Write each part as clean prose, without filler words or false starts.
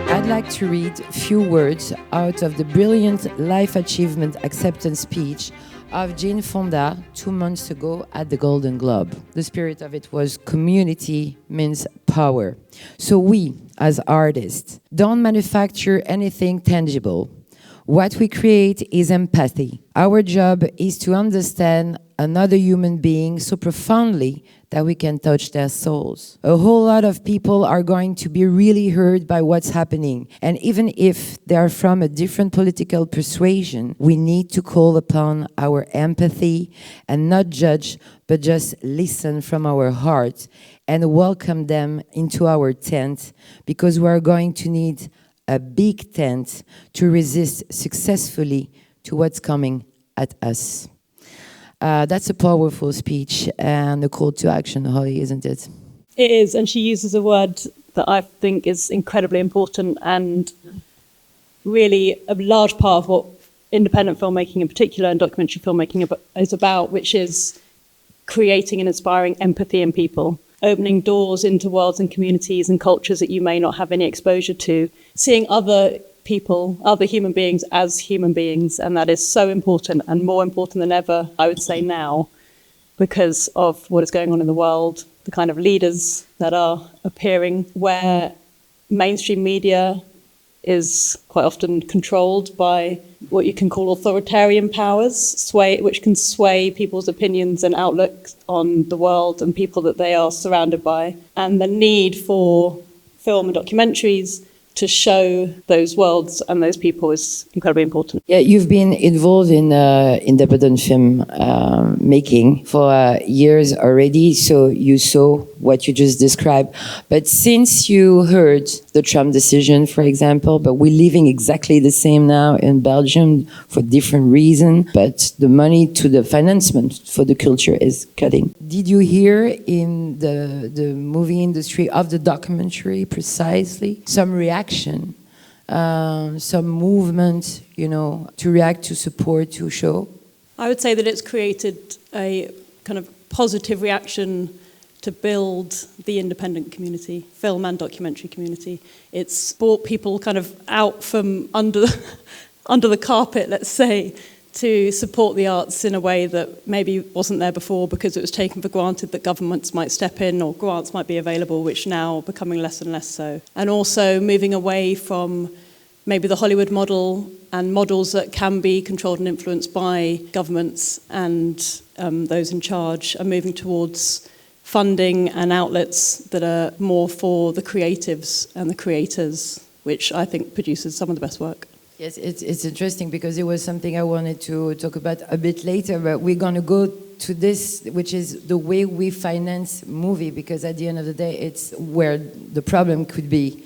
I'd like to read a few words out of the brilliant life achievement acceptance speech of Jane Fonda 2 months ago at the Golden Globe. The spirit of it was community means power. So we, as artists, don't manufacture anything tangible. What we create is empathy. Our job is to understand another human being so profoundly that we can touch their souls. A whole lot of people are going to be really hurt by what's happening. And even if they are from a different political persuasion, we need to call upon our empathy and not judge, but just listen from our heart and welcome them into our tent, because we are going to need a big tent to resist successfully to what's coming at us. That's a powerful speech and a call to action, Holly, isn't it? It is, and she uses a word that I think is incredibly important and really a large part of what independent filmmaking in particular and documentary filmmaking is about, which is creating and inspiring empathy in people, opening doors into worlds and communities and cultures that you may not have any exposure to, seeing other people, other human beings as human beings, and that is so important and more important than ever, I would say now, because of what is going on in the world, the kind of leaders that are appearing, where mainstream media is quite often controlled by what you can call authoritarian powers, which can sway people's opinions and outlooks on the world and people that they are surrounded by, and the need for film and documentaries to show those worlds and those people is incredibly important. Yeah, you've been involved in independent film making for years already, so you saw what you just described. But since you heard the Trump decision, for example, but we're living exactly the same now in Belgium for different reasons, but the money to the financement for the culture is cutting. Did you hear in the movie industry of the documentary precisely some reaction, some movement, to react, to support, to show? I would say that it's created a kind of positive reaction to build the independent community, film and documentary community. It's brought people kind of out from under the carpet, let's say, to support the arts in a way that maybe wasn't there before because it was taken for granted that governments might step in or grants might be available, which now are becoming less and less so. And also moving away from maybe the Hollywood model and models that can be controlled and influenced by governments and those in charge, and moving towards funding and outlets that are more for the creatives and the creators, which I think produces some of the best work. Yes, it's interesting because it was something I wanted to talk about a bit later, but we're going to go to this, which is the way we finance movie, because at the end of the day, it's where the problem could be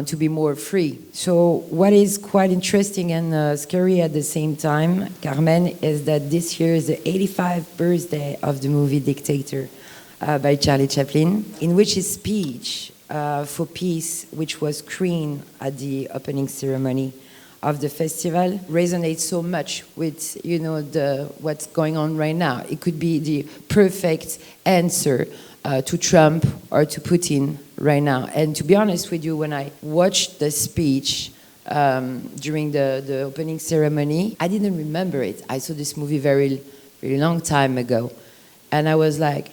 to be more free. So what is quite interesting and scary at the same time, Carmen, is that this year is the 85th birthday of the movie Dictator by Charlie Chaplin, in which his speech for peace, which was screened at the opening ceremony of the festival, resonates so much with what's going on right now. It could be the perfect answer to Trump or to Putin right now. And to be honest with you, when I watched the speech during the opening ceremony, I didn't remember it. I saw this movie very long time ago, and I was like,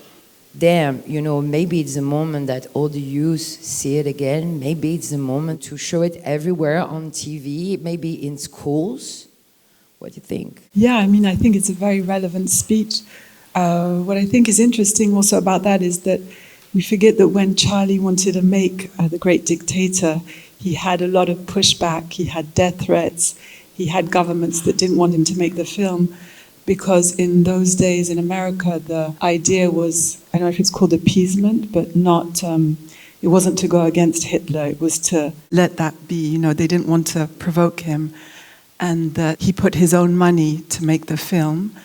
damn, maybe it's the moment that all the youth see it again. Maybe it's the moment to show it everywhere on TV, maybe in schools. What do you think? Yeah, I think it's a very relevant speech. What I think is interesting also about that is that we forget that when Charlie wanted to make The Great Dictator, he had a lot of pushback, he had death threats, he had governments that didn't want him to make the film. Because in those days in America, the idea was, I don't know if it's called appeasement, but not, it wasn't to go against Hitler, it was to let that be. They didn't want to provoke him. And that he put his own money to make the film,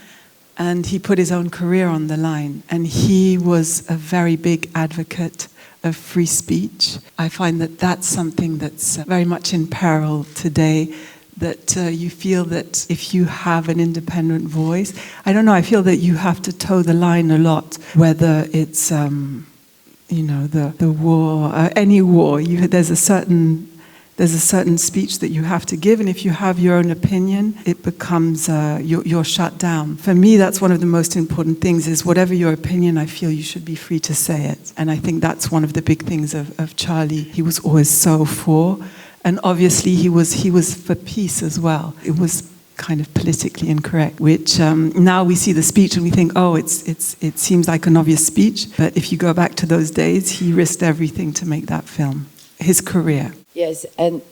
and he put his own career on the line. And he was a very big advocate of free speech. I find that that's something that's very much in peril today, that you feel that if you have an independent voice, I don't know, I feel that you have to toe the line a lot, whether it's, the war, any war, there's a certain speech that you have to give, and if you have your own opinion, it becomes, you're shut down. For me, that's one of the most important things, is whatever your opinion, I feel you should be free to say it. And I think that's one of the big things of Charlie. He was always so for, and obviously he was for peace as well. It was kind of politically incorrect, which now we see the speech and we think, oh, it seems like an obvious speech, but if you go back to those days, he risked everything to make that film, his career. Yes, and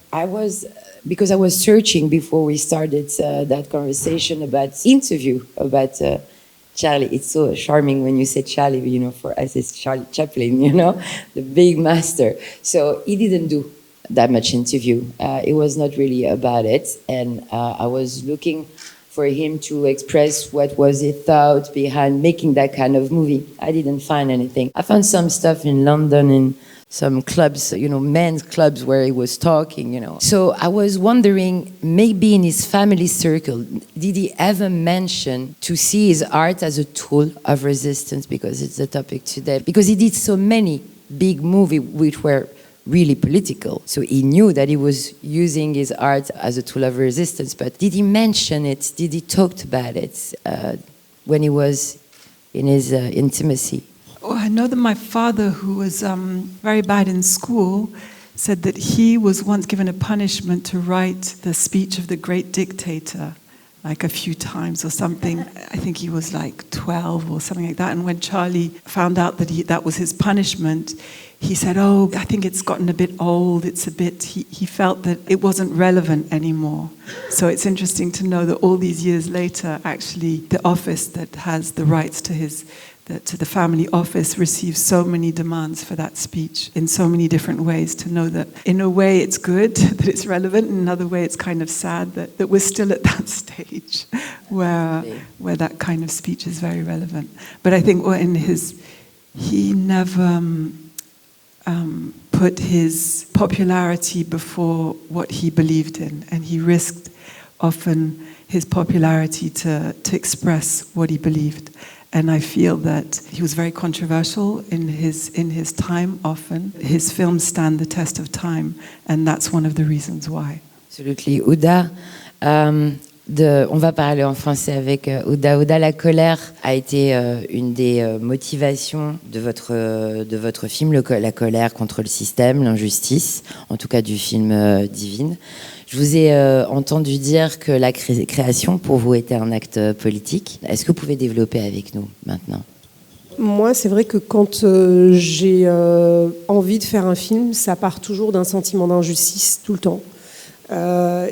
because I was searching before we started that conversation about interview about Charlie. It's so charming when you say Charlie, for us it's Charlie Chaplin, the big master. So he didn't do that much interview. It was not really about it, and I was looking for him to express what was his thought behind making that kind of movie. I didn't find anything. I found some stuff in London in some clubs, men's clubs where he was talking, So I was wondering, maybe in his family circle, did he ever mention to see his art as a tool of resistance? Because it's the topic today. Because he did so many big movies which were really political. So he knew that he was using his art as a tool of resistance. But did he mention it? Did he talk about it when he was in his intimacy? Oh, I know that my father, who was very bad in school, said that he was once given a punishment to write the speech of the Great Dictator, like a few times or something. I think he was like 12 or something like that. And when Charlie found out that that was his punishment, he said, oh, I think it's gotten a bit old. He felt that it wasn't relevant anymore. So it's interesting to know that all these years later, actually, the office that has the rights to the family office receives so many demands for that speech in so many different ways, to know that in a way it's good, that it's relevant, in another way it's kind of sad that we're still at that stage where that kind of speech is very relevant. But I think he never put his popularity before what he believed in, and he risked often his popularity to express what he believed. And I feel that he was very controversial in his time often. His films stand the test of time, and that's one of the reasons why. Absolutely. Houda, on va parler en français avec Houda. Houda, la colère a été une des motivations de votre film, la colère contre le système, l'injustice, en tout cas du film Divine. Je vous ai entendu dire que la création, pour vous, était un acte politique. Est-ce que vous pouvez développer avec nous maintenant ? Moi, c'est vrai que quand j'ai envie de faire un film, ça part toujours d'un sentiment d'injustice, tout le temps.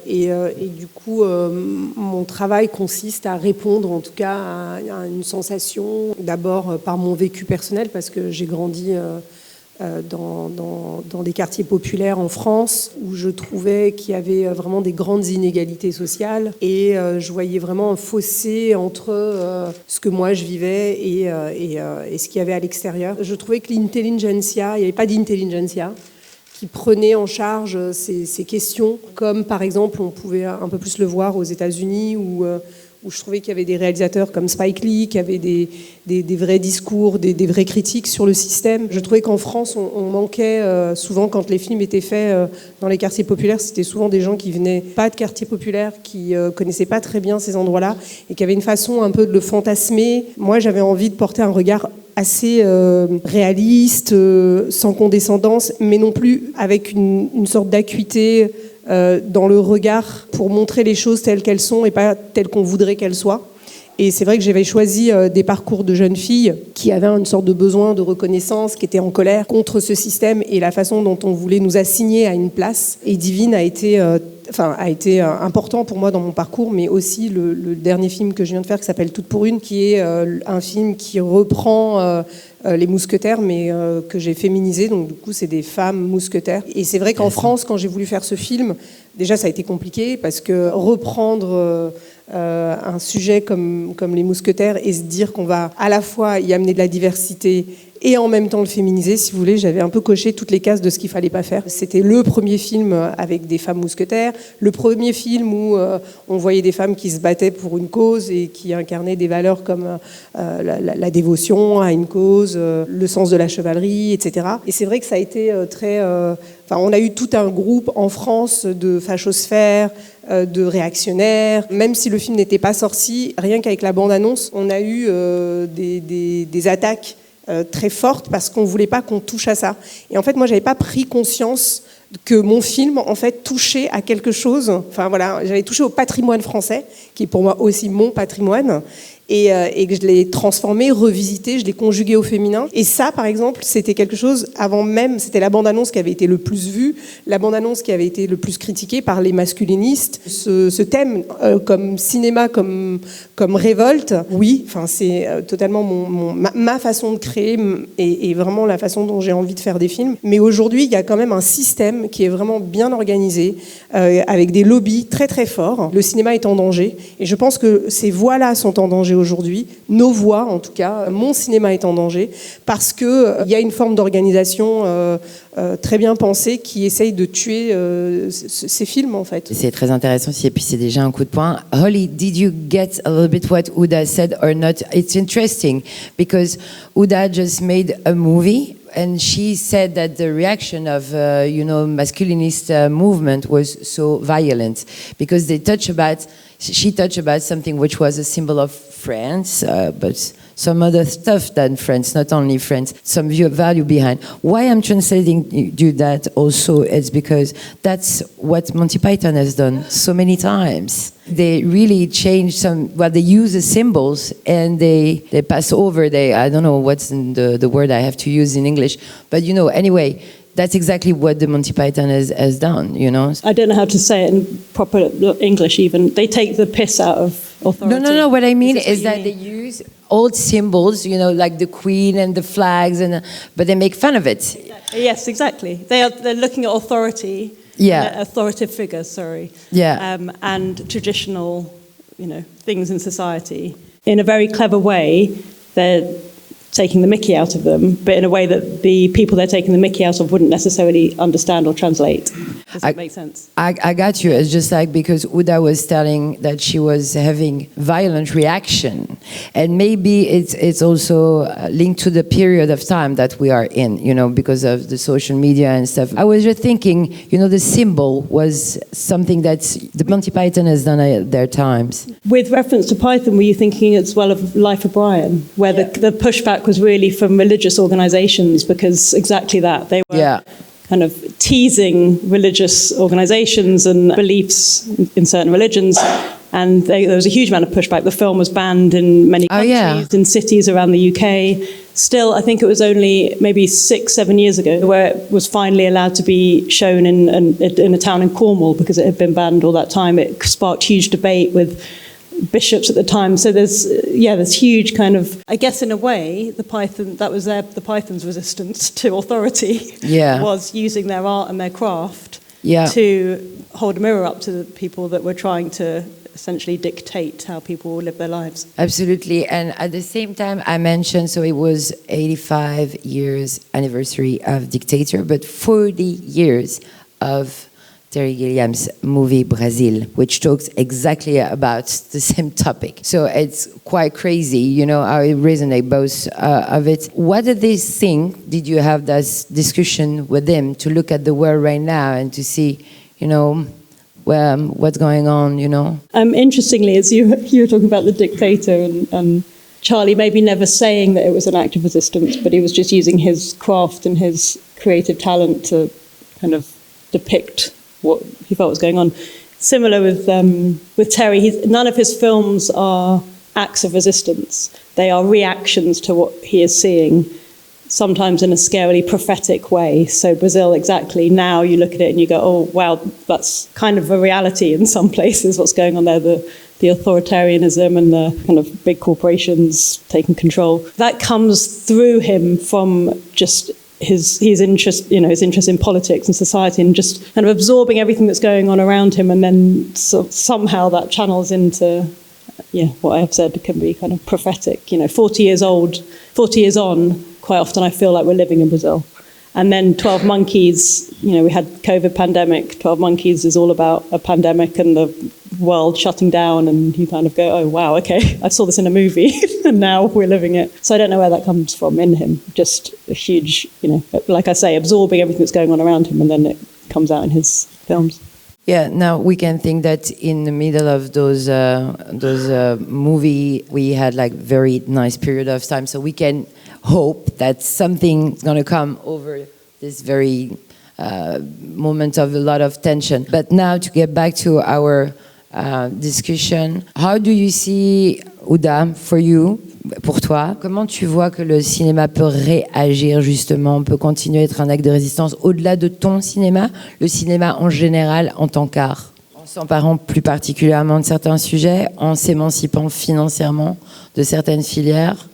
Et du coup, mon travail consiste à répondre, en tout cas, à une sensation, d'abord par mon vécu personnel, parce que j'ai grandi dans des quartiers populaires en France, où je trouvais qu'il y avait vraiment des grandes inégalités sociales, et je voyais vraiment un fossé entre ce que moi je vivais et ce qu'il y avait à l'extérieur. Je trouvais que l'intelligentsia, il n'y avait pas d'intelligentsia qui prenait en charge ces questions, comme par exemple on pouvait un peu plus le voir aux États-Unis, où je trouvais qu'il y avait des réalisateurs comme Spike Lee, qui avaient des vrais discours, des vraies critiques sur le système. Je trouvais qu'en France, on manquait souvent, quand les films étaient faits dans les quartiers populaires, c'était souvent des gens qui venaient pas de quartiers populaires, qui connaissaient pas très bien ces endroits-là, et qui avaient une façon un peu de le fantasmer. Moi, j'avais envie de porter un regard assez réaliste, sans condescendance, mais non plus avec une sorte d'acuité dans le regard, pour montrer les choses telles qu'elles sont et pas telles qu'on voudrait qu'elles soient. Et c'est vrai que j'avais choisi des parcours de jeunes filles qui avaient une sorte de besoin de reconnaissance, qui étaient en colère contre ce système et la façon dont on voulait nous assigner à une place. Et Divine a été important pour moi dans mon parcours, mais aussi le dernier film que je viens de faire, qui s'appelle Toutes pour une, qui est un film qui reprend les mousquetaires, mais que j'ai féminisé, donc du coup c'est des femmes mousquetaires. Et c'est vrai qu'en France, quand j'ai voulu faire ce film, déjà ça a été compliqué, parce que reprendre un sujet comme les mousquetaires et se dire qu'on va à la fois y amener de la diversité et en même temps le féminiser, si vous voulez. J'avais un peu coché toutes les cases de ce qu'il fallait pas faire. C'était le premier film avec des femmes mousquetaires, le premier film où on voyait des femmes qui se battaient pour une cause et qui incarnaient des valeurs comme la dévotion à une cause, le sens de la chevalerie, etc. Et c'est vrai que ça a été très... on a eu tout un groupe en France de fachosphères, de réactionnaires. Même si le film n'était pas sorti, rien qu'avec la bande-annonce, on a eu des attaques très fortes parce qu'on ne voulait pas qu'on touche à ça. Et en fait, moi, je n'avais pas pris conscience que mon film, en fait, touchait à quelque chose. Enfin, voilà, j'avais touché au patrimoine français, qui est pour moi aussi mon patrimoine. Et que je l'ai transformé, revisité, je l'ai conjugué au féminin. Et ça, par exemple, c'était quelque chose, avant même, c'était la bande-annonce qui avait été le plus vue, la bande-annonce qui avait été le plus critiquée par les masculinistes. Ce thème, comme cinéma, comme révolte, oui, c'est totalement ma façon de créer et vraiment la façon dont j'ai envie de faire des films. Mais aujourd'hui, il y a quand même un système qui est vraiment bien organisé, avec des lobbies très très forts. Le cinéma est en danger. Et je pense que ces voix-là sont en danger aujourd'hui, nos voix en tout cas, mon cinéma est en danger, parce qu'il y a une forme d'organisation très bien pensée qui essaye de tuer ces films en fait. C'est très intéressant aussi, et puis c'est déjà un coup de poing. Holly, did you get a little bit what Houda said or not? It's interesting, because Houda just made a movie, and she said that the reaction of, masculinist movement was so violent, because she touched about something which was a symbol of France, but some other stuff than France, not only France, some value behind. Why I'm translating you that also is because that's what Monty Python has done so many times. They really change they use the symbols and they pass over, I don't know what's the word I have to use in English, but anyway, that's exactly what the Monty Python has done, I don't know how to say it in proper English even. They take the piss out of authority. No. What I mean is that they use old symbols, like the Queen and the flags, but they make fun of it. Yes, exactly. They're looking at authority, authoritative figures, and traditional, things in society. In a very clever way, they're taking the mickey out of them, but in a way that the people they're taking the mickey out of wouldn't necessarily understand or translate. Does that make sense? I got you. It's just like because Houda was telling that she was having violent reaction, and maybe it's also linked to the period of time that we are in, because of the social media and stuff. I was just thinking, the symbol was something that the Monty Python has done at their times. With reference to Python, were you thinking as well of Life of Brian, where the pushback was really from religious organizations, because exactly that, they were kind of teasing religious organizations and beliefs in certain religions, and there was a huge amount of pushback. The film was banned in many countries, in cities around the UK. Still, I think it was only maybe 6-7 years ago where it was finally allowed to be shown in a town in Cornwall, because it had been banned all that time. It sparked huge debate with bishops at the time. So there's huge kind of, I guess in a way, the Python's resistance to authority was using their art and their craft to hold a mirror up to the people that were trying to essentially dictate how people live their lives. Absolutely. And at the same time, I mentioned, so it was 85 years anniversary of Dictator, but 40 years of Terry Gilliam's movie Brazil, which talks exactly about the same topic. So it's quite crazy, how it resonates, both of it. What did they think? Did you have this discussion with them to look at the world right now and to see, what's going on, Interestingly, as you were talking about the dictator and Charlie maybe never saying that it was an act of resistance, but he was just using his craft and his creative talent to kind of depict what he felt was going on. Similar with Terry, none of his films are acts of resistance. They are reactions to what he is seeing, sometimes in a scarily prophetic way. So Brazil, exactly. Now you look at it and you go, oh, wow, that's kind of a reality in some places, what's going on there, the authoritarianism and the kind of big corporations taking control. That comes through him from just his interest, his interest in politics and society, and just kind of absorbing everything that's going on around him, and then somehow that channels into, what I have said can be kind of prophetic. 40 years on, quite often I feel like we're living in Brazil. And then 12 Monkeys, we had COVID pandemic. 12 Monkeys is all about a pandemic and the world shutting down, and you kind of go, oh, wow, okay, I saw this in a movie, and now we're living it. So I don't know where that comes from in him. Just a huge, like I say, absorbing everything that's going on around him, and then it comes out in his films. Yeah, now we can think that in the middle of those movie, we had like very nice period of time, so we can hope that something's going to come over this very moment of a lot of tension. But now to get back to our discussion, how do you see, Houda, pour toi, comment tu vois que le cinéma peut réagir justement, peut continuer à être un acte de résistance au-delà de ton cinéma, le cinéma en général en tant qu'art, en s'emparant plus particulièrement de certains sujets, en s'émancipant financièrement de certaines filières?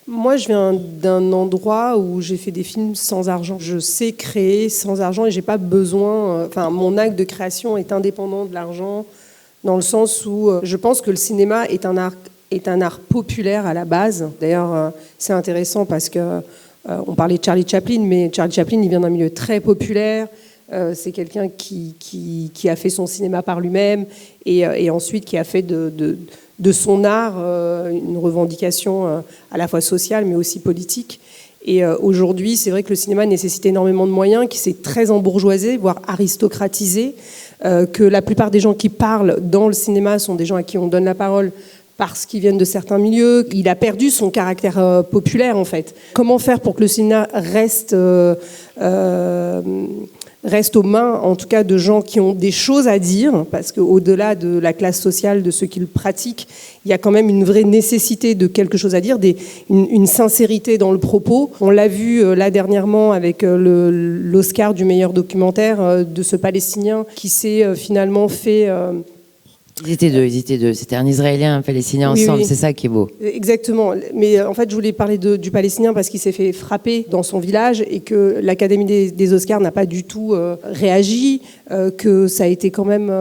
Moi, je viens d'un endroit où j'ai fait des films sans argent. Je sais créer sans argent et j'ai pas besoin... mon acte de création est indépendant de l'argent, dans le sens où je pense que le cinéma est un art populaire à la base. D'ailleurs, c'est intéressant parce que on parlait de Charlie Chaplin, mais Charlie Chaplin, il vient d'un milieu très populaire. C'est quelqu'un qui a fait son cinéma par lui-même et ensuite qui a fait de son art une revendication à la fois sociale mais aussi politique. Et aujourd'hui, c'est vrai que le cinéma nécessite énormément de moyens, qui s'est très embourgeoisé, voire aristocratisé, que la plupart des gens qui parlent dans le cinéma sont des gens à qui on donne la parole parce qu'ils viennent de certains milieux. Il a perdu son caractère populaire, en fait. Comment faire pour que le cinéma reste aux mains, en tout cas, de gens qui ont des choses à dire, parce qu'au-delà de la classe sociale, de ceux qui le pratiquent, il y a quand même une vraie nécessité de quelque chose à dire, une sincérité dans le propos. On l'a vu là dernièrement avec l'Oscar du meilleur documentaire de ce Palestinien qui s'est finalement fait... Ils étaient deux. C'était un Israélien et un Palestinien ensemble, oui. C'est ça qui est beau. Exactement. Mais en fait, je voulais parler du Palestinien parce qu'il s'est fait frapper dans son village et que l'Académie des Oscars n'a pas du tout réagi, que ça a été quand même...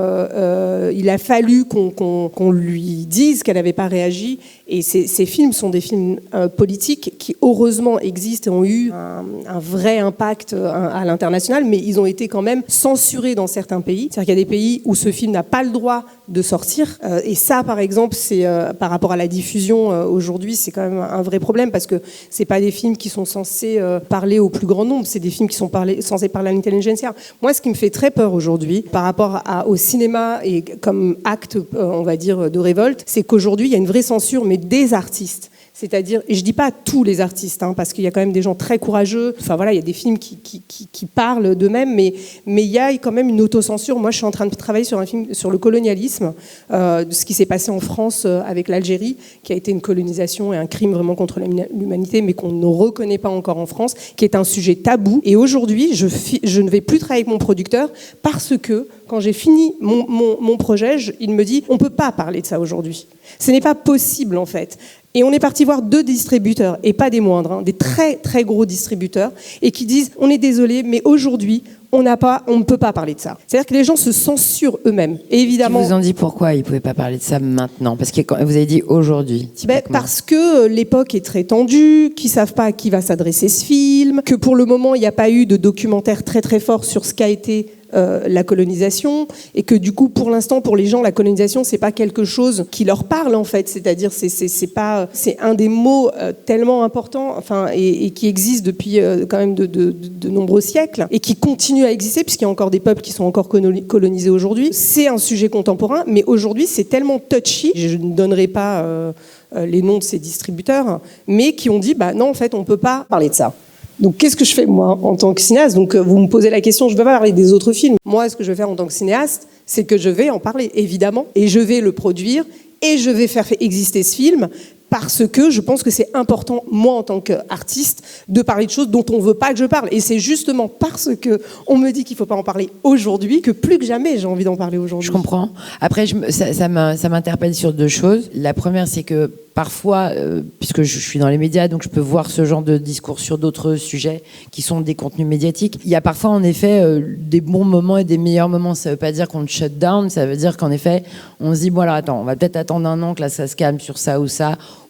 il a fallu qu'on lui dise qu'elle n'avait pas réagi. Et ces films sont des films politiques qui, heureusement, existent et ont eu un vrai impact à l'international, mais ils ont été quand même censurés dans certains pays. C'est-à-dire qu'il y a des pays où ce film n'a pas le droit de sortir. Et ça, par exemple, c'est par rapport à la diffusion aujourd'hui, c'est quand même un vrai problème parce que c'est pas des films qui sont censés parler au plus grand nombre, c'est des films qui sont censés parler à l'intelligentsia. Moi, ce qui me fait très peur aujourd'hui par rapport au cinéma et comme acte, on va dire, de révolte, c'est qu'aujourd'hui, il y a une vraie censure, mais des artistes. C'est-à-dire, et je dis pas tous les artistes, parce qu'il y a quand même des gens très courageux. Enfin voilà, il y a des films qui parlent d'eux-mêmes, mais il y a quand même une autocensure. Moi, je suis en train de travailler sur un film sur le colonialisme, de ce qui s'est passé en France avec l'Algérie, qui a été une colonisation et un crime vraiment contre l'humanité, mais qu'on ne reconnaît pas encore en France, qui est un sujet tabou. Et aujourd'hui, je ne vais plus travailler avec mon producteur parce que quand j'ai fini mon projet, il me dit on peut pas parler de ça aujourd'hui. Ce n'est pas possible en fait. Et on est parti voir 2 distributeurs, et pas des moindres, des très très gros distributeurs, et qui disent on est désolé, mais aujourd'hui on ne peut pas parler de ça. C'est-à-dire que les gens se censurent eux-mêmes. Et évidemment. Ils vous ont dit pourquoi ils ne pouvaient pas parler de ça maintenant? Parce que vous avez dit aujourd'hui. Parce que l'époque est très tendue, qu'ils ne savent pas à qui va s'adresser ce film, que pour le moment il n'y a pas eu de documentaire très très fort sur ce qu'a été la colonisation, et que du coup pour l'instant pour les gens la colonisation c'est pas quelque chose qui leur parle en fait, c'est-à-dire c'est un des mots tellement importants et qui existe depuis quand même de nombreux siècles et qui continue à exister puisqu'il y a encore des peuples qui sont encore colonisés aujourd'hui. C'est un sujet contemporain, mais aujourd'hui c'est tellement touchy, je ne donnerai pas les noms de ces distributeurs, mais qui ont dit non en fait on peut pas parler de ça. Donc, qu'est-ce que je fais, moi, en tant que cinéaste? Donc, vous me posez la question, je ne vais pas parler des autres films. Moi, ce que je vais faire en tant que cinéaste, c'est que je vais en parler, évidemment, et je vais le produire, et je vais faire exister ce film, parce que je pense que c'est important, moi, en tant qu'artiste, de parler de choses dont on ne veut pas que je parle. Et c'est justement parce qu'on me dit qu'il ne faut pas en parler aujourd'hui que plus que jamais, j'ai envie d'en parler aujourd'hui. Je comprends. Après, ça m'interpelle sur 2 choses. La première, c'est que parfois, puisque je suis dans les médias, donc je peux voir ce genre de discours sur d'autres sujets qui sont des contenus médiatiques. Il y a parfois, en effet, des bons moments et des meilleurs moments. Ça ne veut pas dire qu'on shut down, ça veut dire qu'en effet, on se dit, bon alors attends, on va peut-être attendre un an que là ça se calme sur ça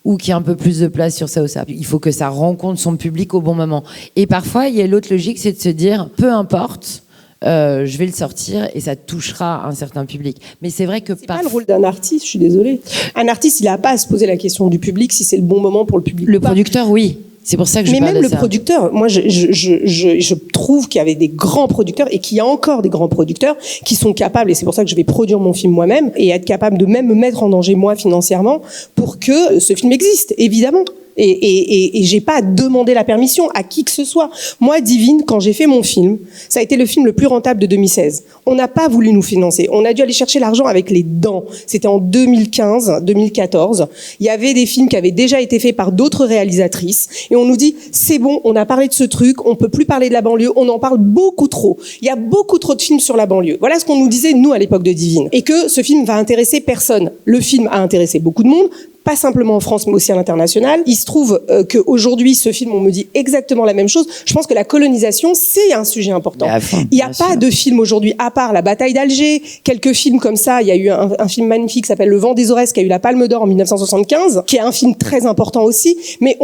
ou qu'il y ait un peu plus de place sur ça ou ça. Il faut que ça rencontre son public au bon moment. Et parfois, il y a l'autre logique, c'est de se dire, peu importe, je vais le sortir et ça touchera un certain public. Mais c'est vrai que c'est pas le rôle d'un artiste, je suis désolée. Un artiste, il n'a pas à se poser la question du public si c'est le bon moment pour le public. Le producteur, oui. C'est pour ça que je parle de ça. Mais même le producteur, moi je trouve qu'il y avait des grands producteurs et qu'il y a encore des grands producteurs qui sont capables, et c'est pour ça que je vais produire mon film moi-même et être capable de même me mettre en danger moi financièrement pour que ce film existe, évidemment. Et j'ai pas à demander la permission à qui que ce soit. Moi, Divine, quand j'ai fait mon film, ça a été le film le plus rentable de 2016. On n'a pas voulu nous financer. On a dû aller chercher l'argent avec les dents. C'était en 2015, 2014. Il y avait des films qui avaient déjà été faits par d'autres réalisatrices. Et on nous dit, c'est bon, on a parlé de ce truc, on peut plus parler de la banlieue, on en parle beaucoup trop. Il y a beaucoup trop de films sur la banlieue. Voilà ce qu'on nous disait, nous, à l'époque de Divine. Et que ce film va intéresser personne. Le film a intéressé beaucoup de monde, pas simplement en France, mais aussi à l'international. Il se trouve qu'aujourd'hui, ce film, on me dit exactement la même chose. Je pense que la colonisation, c'est un sujet important. Il n'y a pas de film aujourd'hui, à part La bataille d'Alger, quelques films comme ça. Il y a eu un film magnifique qui s'appelle Le vent des Aurès, qui a eu la Palme d'Or en 1975, qui est un film très important aussi. Mais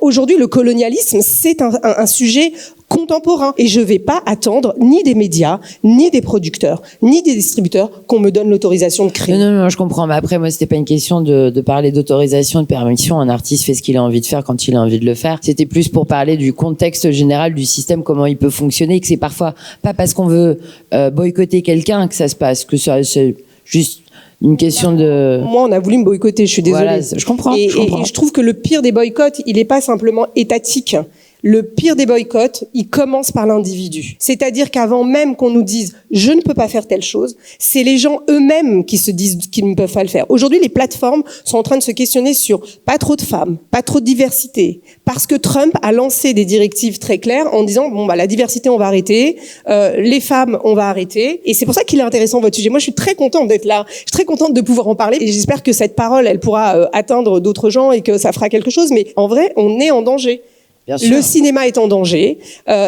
aujourd'hui, le colonialisme, c'est un sujet contemporain. Et je vais pas attendre ni des médias, ni des producteurs, ni des distributeurs qu'on me donne l'autorisation de créer. Non, je comprends. Mais après, moi, c'était pas une question de parler d'autorisation, de permission. Un artiste fait ce qu'il a envie de faire quand il a envie de le faire. C'était plus pour parler du contexte général du système, comment il peut fonctionner, que c'est parfois pas parce qu'on veut boycotter quelqu'un que ça se passe, que ça, c'est juste une question de... Moi, on a voulu me boycotter, je suis désolée. Voilà, je comprends. Et je trouve que le pire des boycotts, il n'est pas simplement étatique. Le pire des boycotts, il commence par l'individu. C'est-à-dire qu'avant même qu'on nous dise « je ne peux pas faire telle chose », c'est les gens eux-mêmes qui se disent qu'ils ne peuvent pas le faire. Aujourd'hui, les plateformes sont en train de se questionner sur pas trop de femmes, pas trop de diversité, parce que Trump a lancé des directives très claires en disant « bon, bah la diversité, on va arrêter, les femmes, on va arrêter ». Et c'est pour ça qu'il est intéressant, votre sujet. Moi, je suis très contente d'être là. Je suis très contente de pouvoir en parler. Et j'espère que cette parole, elle pourra atteindre d'autres gens et que ça fera quelque chose. Mais en vrai, on est en danger. Le cinéma est en danger,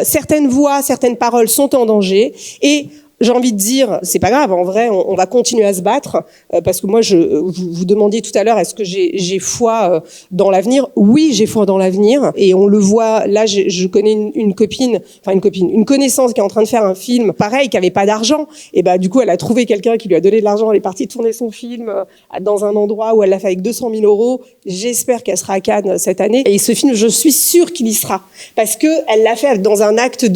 certaines voix, certaines paroles sont en danger, et j'ai envie de dire, c'est pas grave, en vrai, on va continuer à se battre, parce que moi, vous demandiez tout à l'heure, est-ce que j'ai foi dans l'avenir? Oui, j'ai foi dans l'avenir, et on le voit, là, je connais une connaissance qui est en train de faire un film, pareil, qui avait pas d'argent, et bah, du coup, elle a trouvé quelqu'un qui lui a donné de l'argent, elle est partie tourner son film dans un endroit où elle l'a fait avec 200 000 €. J'espère qu'elle sera à Cannes cette année, et ce film, je suis sûre qu'il y sera, parce que elle l'a fait dans un acte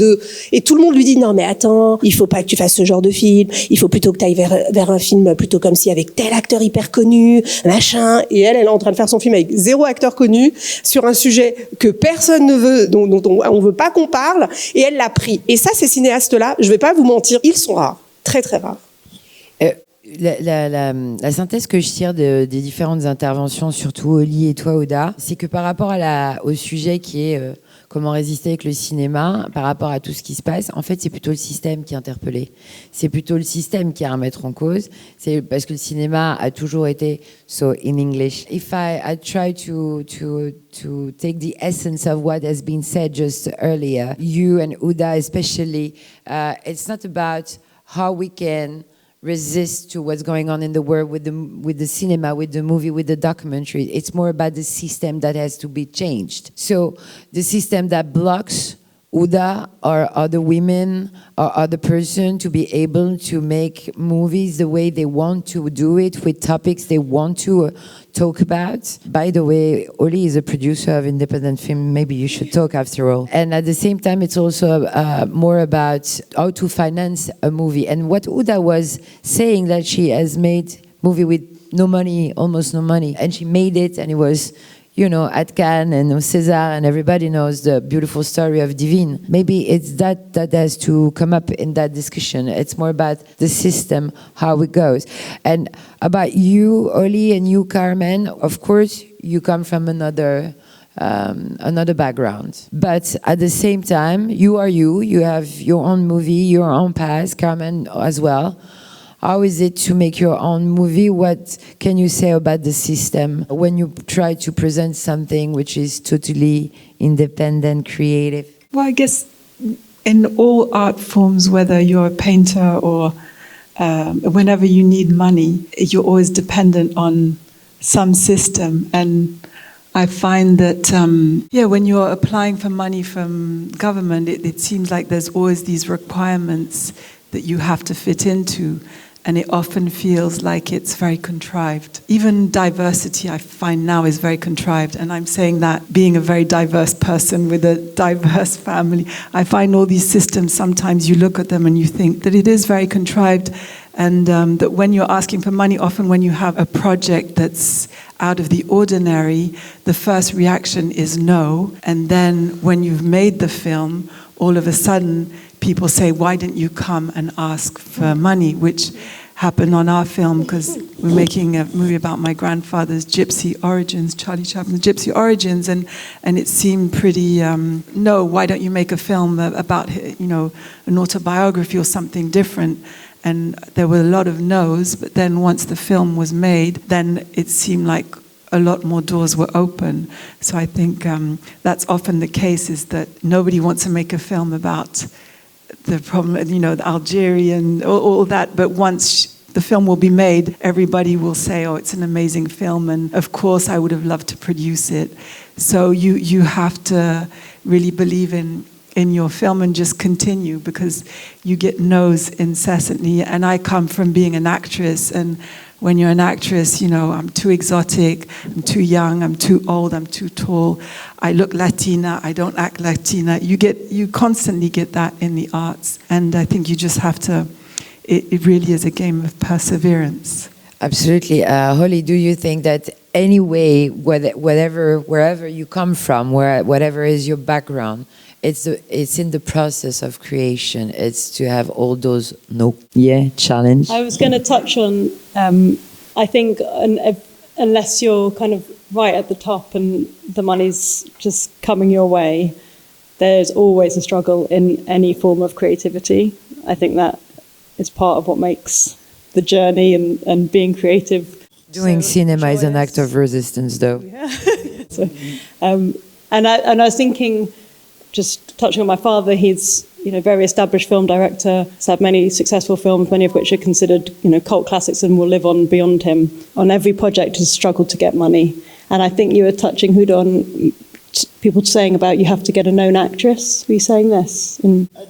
et tout le monde lui dit, non, mais attends, il faut pas que tu fasses ce genre de film, il faut plutôt que tu ailles vers un film plutôt comme si avec tel acteur hyper connu, machin, et elle est en train de faire son film avec 0 acteur connu, sur un sujet que personne ne veut, dont on veut pas qu'on parle, et elle l'a pris. Et ça, ces cinéastes-là, je vais pas vous mentir, ils sont rares, très très rares. La synthèse que je tire des différentes interventions, surtout Oli et toi, Houda, c'est que par rapport au sujet qui est comment résister avec le cinéma, par rapport à tout ce qui se passe, en fait, c'est plutôt le système qui est interpellé. C'est plutôt le système qui a à remettre en cause. C'est parce que le cinéma a toujours été so in English. If I try to take the essence of what has been said just earlier, you and Houda especially, it's not about how we can resist to what's going on in the world with the cinema, with the movie, with the documentary. It's more about the system that has to be changed. So the system that blocks Houda or other women or other person to be able to make movies the way they want to do it, with topics they want to talk about. By the way, Oli is a producer of independent film. Maybe you should talk after all. And at the same time, it's also more about how to finance a movie. And what Houda was saying, that she has made movie with no money, almost no money, and she made it, and it was, you know, at Cannes and César, and everybody knows the beautiful story of Divine. Maybe it's that has to come up in that discussion. It's more about the system, how it goes. And about you, Oli, and you, Carmen, of course, you come from another background. But at the same time, you are you have your own movie, your own past, Carmen as well. How is it to make your own movie? What can you say about the system when you try to present something which is totally independent, creative? Well, I guess in all art forms, whether you're a painter or whenever you need money, you're always dependent on some system. And I find that, when you're applying for money from government, it seems like there's always these requirements that you have to fit into. And it often feels like it's very contrived. Even diversity, I find now, is very contrived. And I'm saying that being a very diverse person with a diverse family, I find all these systems, sometimes you look at them and you think that it is very contrived. And that when you're asking for money, often when you have a project that's out of the ordinary, the first reaction is no. And then when you've made the film, all of a sudden, people say, why didn't you come and ask for money? Which happened on our film because we're making a movie about my grandfather's gypsy origins, Charlie Chaplin's gypsy origins, and it seemed pretty, no, why don't you make a film about, an autobiography or something different? And there were a lot of no's, but then once the film was made, then it seemed like a lot more doors were open. So I think that's often the case, is that nobody wants to make a film about the problem, the Algerian, all that. But once the film will be made, everybody will say, oh, it's an amazing film. And of course, I would have loved to produce it. So you have to really believe in your film and just continue, because you get no's incessantly. And I come from being an actress, and when you're an actress, I'm too exotic, I'm too young, I'm too old, I'm too tall, I look Latina, I don't act Latina. You constantly get that in the arts. And I think you just have to, it really is a game of perseverance. Absolutely. Holly, do you think that anyway, wherever you come from, whatever is your background, it's in the process of creation. It's to have all those challenge. I was going to touch on, I think, unless you're kind of right at the top and the money's just coming your way, there's always a struggle in any form of creativity. I think that is part of what makes the journey and being creative. Doing cinema is an act of resistance, though. Yeah. And I was thinking, just touching on my father, he's a very established film director. He's had many successful films, many of which are considered cult classics and will live on beyond him. On every project, has struggled to get money. And I think you were touching, Houda, on people saying about you have to get a known actress. Were you saying this?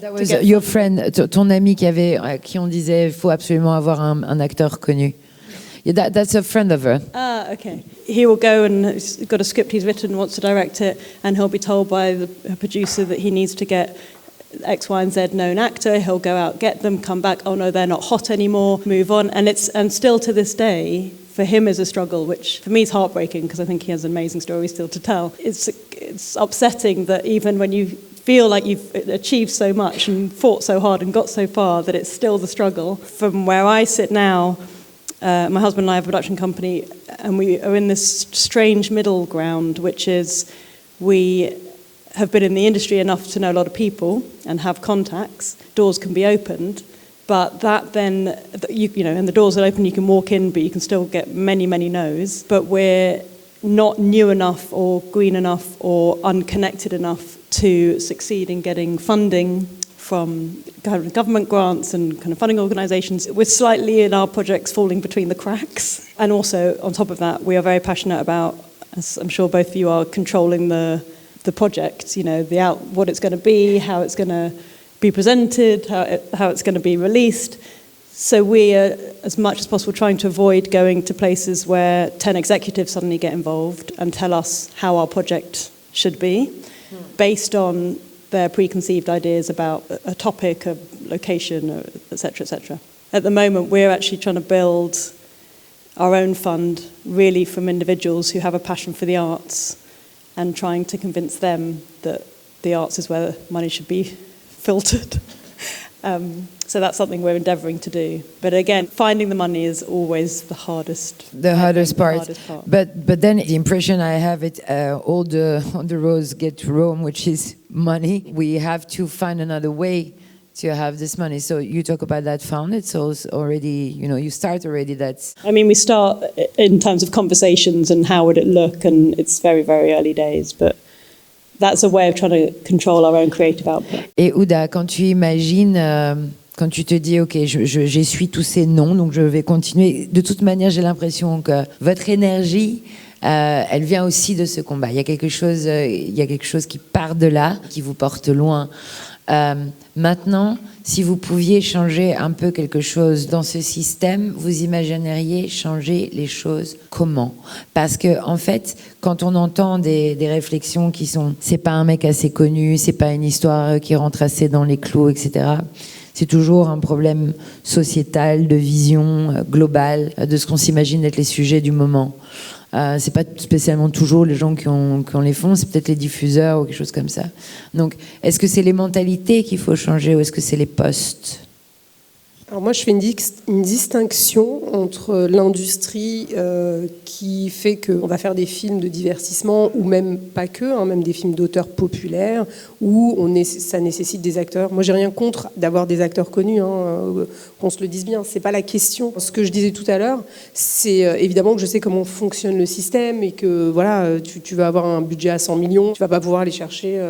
That was your friend, ton ami qui on disait il faut absolument avoir un acteur connu. Yeah, that's a friend of her. Ah, okay. He will go and he's got a script he's written, wants to direct it, and he'll be told by the producer that he needs to get X, Y, and Z known actor. He'll go out, get them, come back. Oh no, they're not hot anymore. Move on. And still to this day, for him is a struggle, which for me is heartbreaking because I think he has an amazing story still to tell. It's upsetting that even when you feel like you've achieved so much and fought so hard and got so far, that it's still the struggle. From where I sit now, my husband and I have a production company, and we are in this strange middle ground, which is we have been in the industry enough to know a lot of people and have contacts. Doors can be opened, but that then, and the doors are open, you can walk in, but you can still get many, many no's. But we're not new enough or green enough or unconnected enough to succeed in getting funding from government grants and kind of funding organisations. We're slightly in our projects falling between the cracks. And also, on top of that, we are very passionate about, as I'm sure both of you are, controlling the project, what it's going to be, how it's going to be presented, how it's going to be released. So we are, as much as possible, trying to avoid going to places where 10 executives suddenly get involved and tell us how our project should be, based on their preconceived ideas about a topic, a location, et cetera, et cetera. At the moment, we're actually trying to build our own fund, really from individuals who have a passion for the arts, and trying to convince them that the arts is where money should be filtered. So that's something we're endeavouring to do. But again, finding the money is always the hardest. The hardest part. But then the impression I have all the roads get to Rome, which is money. We have to find another way to have this money. So you talk about that fund. It's also already, you start already. That's. I mean, we start in terms of conversations and how would it look, and it's very, very early days, but that's a way of trying to control our own creative output. Et Houda, quand tu imagines, quand tu te dis, OK, j'essuie tous ces noms, donc je vais continuer. De toute manière, j'ai l'impression que votre énergie, elle vient aussi de ce combat. Il y a quelque chose qui part de là, qui vous porte loin. Maintenant, si vous pouviez changer un peu quelque chose dans ce système, vous imagineriez changer les choses comment? Parce que en fait, quand on entend des réflexions qui sont, c'est pas un mec assez connu, c'est pas une histoire qui rentre assez dans les clous, etc. C'est toujours un problème sociétal, de vision globale, de ce qu'on s'imagine être les sujets du moment. C'est pas spécialement toujours les gens qui ont les fonds, c'est peut-être les diffuseurs ou quelque chose comme ça. Donc, est-ce que c'est les mentalités qu'il faut changer ou est-ce que c'est les postes? Alors moi, je fais une distinction entre l'industrie qui fait qu'on va faire des films de divertissement, ou même pas que, même des films d'auteurs populaires, où ça nécessite des acteurs. Moi, j'ai rien contre d'avoir des acteurs connus, qu'on se le dise bien, c'est pas la question. Ce que je disais tout à l'heure, c'est évidemment que je sais comment fonctionne le système et que voilà, tu vas avoir un budget à 100 millions, tu vas pas pouvoir aller chercher...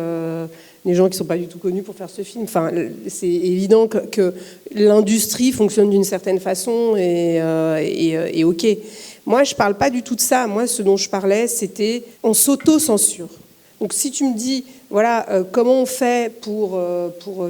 les gens qui ne sont pas du tout connus pour faire ce film. Enfin, c'est évident que l'industrie fonctionne d'une certaine façon et OK. Moi, je ne parle pas du tout de ça. Moi, ce dont je parlais, c'était on s'auto-censure. Donc si tu me dis, voilà, comment on fait pour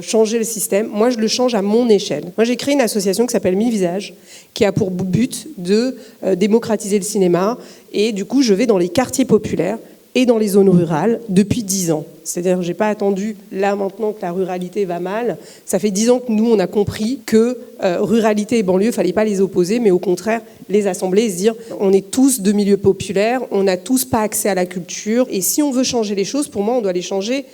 changer le système, moi, je le change à mon échelle. Moi, j'ai créé une association qui s'appelle 1000 Visages, qui a pour but de démocratiser le cinéma. Et du coup, je vais dans les quartiers populaires et dans les zones rurales depuis 10 ans. C'est-à-dire que je n'ai pas attendu là maintenant que la ruralité va mal. Ça fait 10 ans que nous, on a compris que ruralité et banlieue, il ne fallait pas les opposer, mais au contraire, les assembler et se dire on est tous de milieux populaires, on n'a tous pas accès à la culture. Et si on veut changer les choses, pour moi, on doit les changer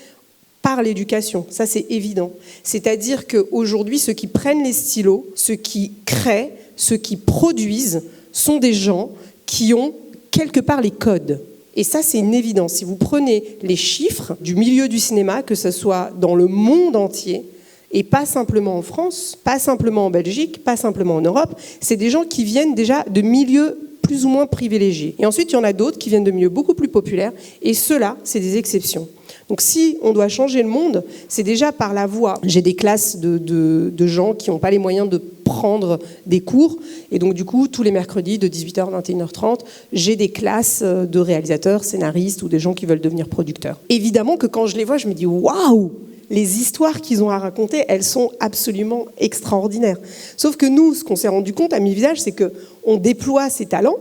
par l'éducation. Ça, c'est évident. C'est-à-dire qu'aujourd'hui, ceux qui prennent les stylos, ceux qui créent, ceux qui produisent, sont des gens qui ont quelque part les codes. Et ça, c'est une évidence. Si vous prenez les chiffres du milieu du cinéma, que ce soit dans le monde entier, et pas simplement en France, pas simplement en Belgique, pas simplement en Europe, c'est des gens qui viennent déjà de milieux plus ou moins privilégiés. Et ensuite, il y en a d'autres qui viennent de milieux beaucoup plus populaires, et ceux-là, c'est des exceptions. Donc si on doit changer le monde, c'est déjà par la voie. J'ai des classes de gens qui n'ont pas les moyens de prendre des cours. Et donc du coup, tous les mercredis de 18h à 21h30, j'ai des classes de réalisateurs, scénaristes ou des gens qui veulent devenir producteurs. Évidemment que quand je les vois, je me dis « Waouh !» Les histoires qu'ils ont à raconter, elles sont absolument extraordinaires. Sauf que nous, ce qu'on s'est rendu compte à 1000 Visages, c'est qu'on déploie ces talents.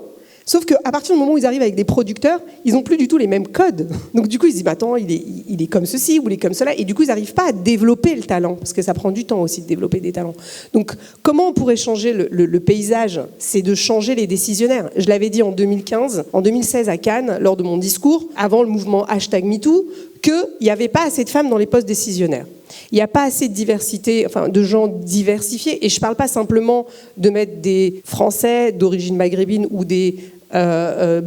Sauf qu'à partir du moment où ils arrivent avec des producteurs, ils n'ont plus du tout les mêmes codes. Donc du coup, ils se disent, bah, attends, il est comme ceci ou il est comme cela. Et du coup, ils n'arrivent pas à développer le talent, parce que ça prend du temps aussi de développer des talents. Donc comment on pourrait changer le paysage? C'est de changer les décisionnaires. Je l'avais dit en 2015, en 2016 à Cannes, lors de mon discours, avant le mouvement #MeToo, qu'il n'y avait pas assez de femmes dans les postes décisionnaires. Il n'y a pas assez de diversité, enfin de gens diversifiés. Et je ne parle pas simplement de mettre des Français d'origine maghrébine ou des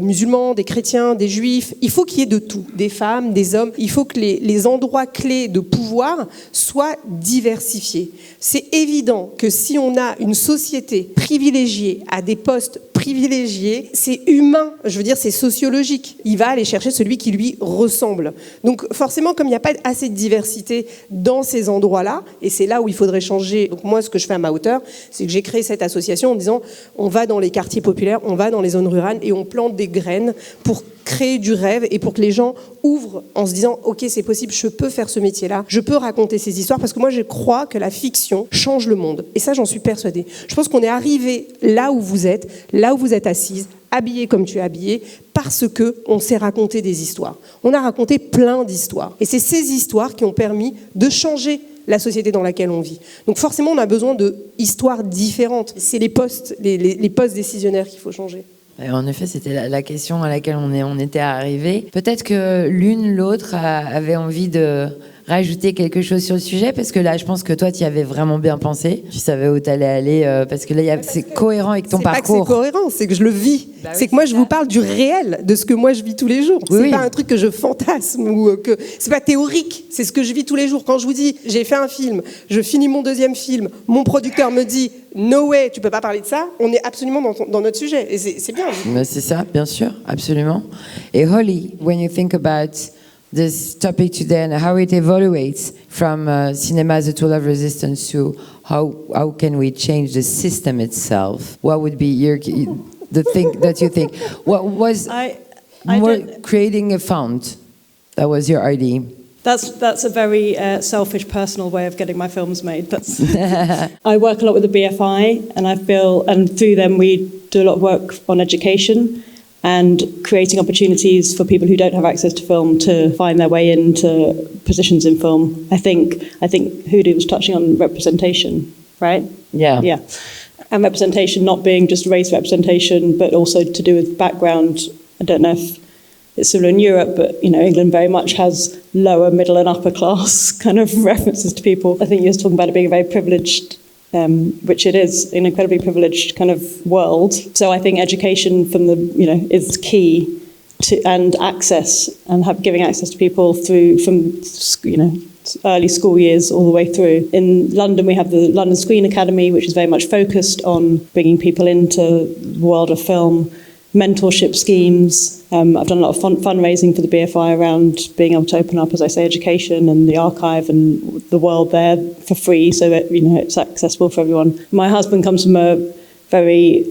musulmans, des chrétiens, des juifs. Il faut qu'il y ait de tout, des femmes, des hommes. Il faut que les endroits clés de pouvoir soient diversifiés. C'est évident que si on a une société privilégiée à des postes privilégiés, c'est humain, je veux dire c'est sociologique. Il va aller chercher celui qui lui ressemble. Donc forcément, comme il n'y a pas assez de diversité dans ces endroits-là, et c'est là où il faudrait changer. Donc moi, ce que je fais à ma hauteur, c'est que j'ai créé cette association en disant on va dans les quartiers populaires, on va dans les zones rurales et on plante des graines pour créer du rêve et pour que les gens ouvrent en se disant ok, c'est possible, je peux faire ce métier-là, je peux raconter ces histoires, parce que moi je crois que la fiction change le monde, et ça j'en suis persuadée. Je pense qu'on est arrivé là où vous êtes assise, habillée comme tu es habillée, parce qu'on s'est raconté des histoires. On a raconté plein d'histoires, et c'est ces histoires qui ont permis de changer la société dans laquelle on vit. Donc forcément on a besoin d'histoires différentes. C'est les postes décisionnaires qu'il faut changer. En effet, c'était la question à laquelle on était arrivé. Peut-être que l'une, l'autre avait envie de rajouter quelque chose sur le sujet? Parce que là, je pense que toi, tu y avais vraiment bien pensé. Tu savais où tu allais aller, parce que là, c'est cohérent avec ton parcours. C'est pas que c'est cohérent, c'est que je le vis. Bah c'est oui, que moi, c'est je ça. vous parle du réel, de ce que moi, je vis tous les jours. Oui, c'est oui. pas un truc que je fantasme ou que... C'est pas théorique, c'est ce que je vis tous les jours. Quand je vous dis, j'ai fait un film, je finis mon deuxième film, mon producteur me dit, no way, tu peux pas parler de ça, on est absolument dans notre sujet. Et c'est bien. Mais c'est ça, bien sûr, absolument. Et Holly, when you think about this topic today and how it evaluates from cinema as a tool of resistance to how can we change the system itself, what would be the thing that you think? What was creating a fund? That was your idea. That's a very selfish, personal way of getting my films made. I work a lot with the BFI, and I feel, and through them we do a lot of work on education and creating opportunities for people who don't have access to film to find their way into positions in film. I think Houda was touching on representation, right? Yeah. Yeah. And representation not being just race representation, but also to do with background. I don't know if it's similar in Europe, but England very much has lower, middle and upper class kind of references to people. I think you're talking about it being a very privileged, which it is, an incredibly privileged kind of world. So I think education from is key to, and access, and giving access to people from early school years all the way through. In London, we have the London Screen Academy, which is very much focused on bringing people into the world of film, mentorship schemes. I've done a lot of fundraising for the BFI around being able to open up, as I say, education and the archive and the world there for free, so that it's accessible for everyone. My husband comes from a very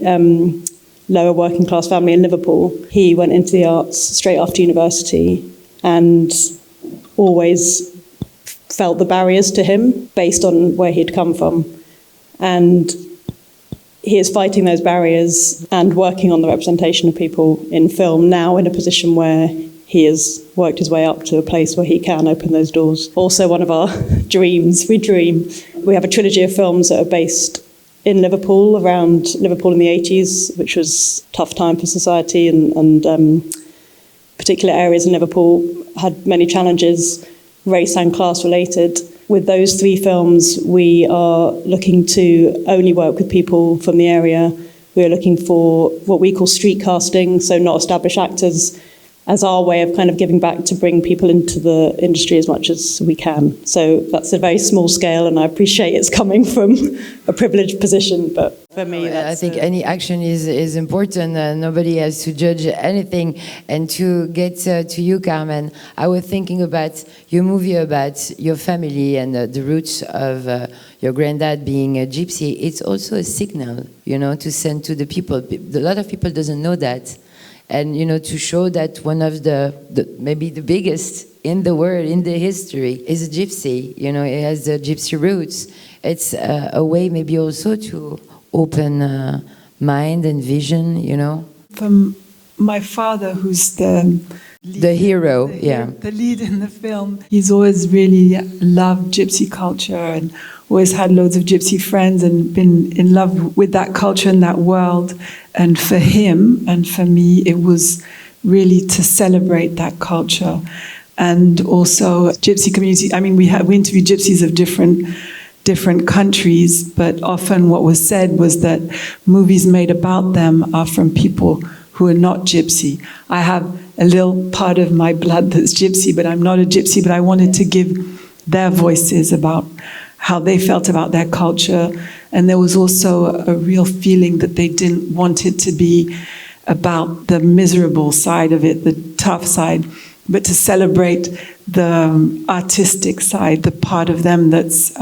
lower working class family in Liverpool. He went into the arts straight after university and always felt the barriers to him based on where he'd come from. And he is fighting those barriers and working on the representation of people in film now in a position where he has worked his way up to a place where he can open those doors. Also one of our dreams, we have a trilogy of films that are based in Liverpool, around Liverpool in the 80s, which was a tough time for society, and particular areas in Liverpool had many challenges, race and class related. With those three films, we are looking to only work with people from the area. We're looking for what we call street casting, so not established actors, as our way of kind of giving back to bring people into the industry as much as we can. So that's a very small scale, and I appreciate it's coming from a privileged position, but for me, I think any action is important. Nobody has to judge anything. And to get to you, Carmen, I was thinking about your movie about your family and the roots of your granddad being a gypsy. It's also a signal, to send to the people. A lot of people doesn't know that. And, to show that one of the maybe the biggest in the world, in the history, is a gypsy. It has the gypsy roots. It's a way maybe also to open mind and vision, From my father, who's the hero, the lead in the film, he's always really loved gypsy culture and always had loads of gypsy friends and been in love with that culture and that world. And for him and for me, it was really to celebrate that culture. And also gypsy community. I mean, we interviewed gypsies of different countries, but often what was said was that movies made about them are from people who are not gypsy. I have a little part of my blood that's gypsy, but I'm not a gypsy, but I wanted to give their voices about how they felt about their culture. And there was also a real feeling that they didn't want it to be about the miserable side of it, the tough side, but to celebrate the artistic side, the part of them that's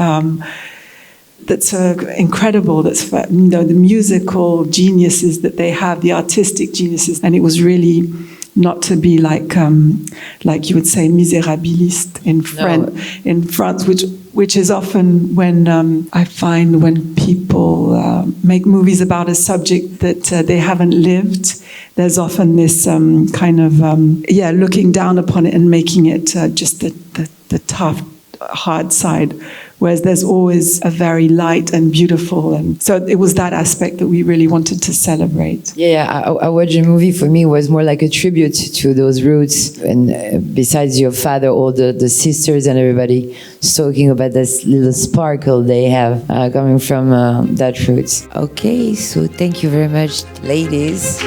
incredible, that's the musical geniuses that they have, the artistic geniuses. And it was really not to be like you would say misérabiliste in France, which is often when I find when people make movies about a subject that they haven't lived, there's often this kind of looking down upon it and making it just the tough hard side, whereas there's always a very light and beautiful. And so it was that aspect that we really wanted to celebrate. Yeah, I watched the movie. For me, was more like a tribute to those roots. And besides your father, all the sisters and everybody talking about this little sparkle they have coming from that roots. Okay, so thank you very much, ladies.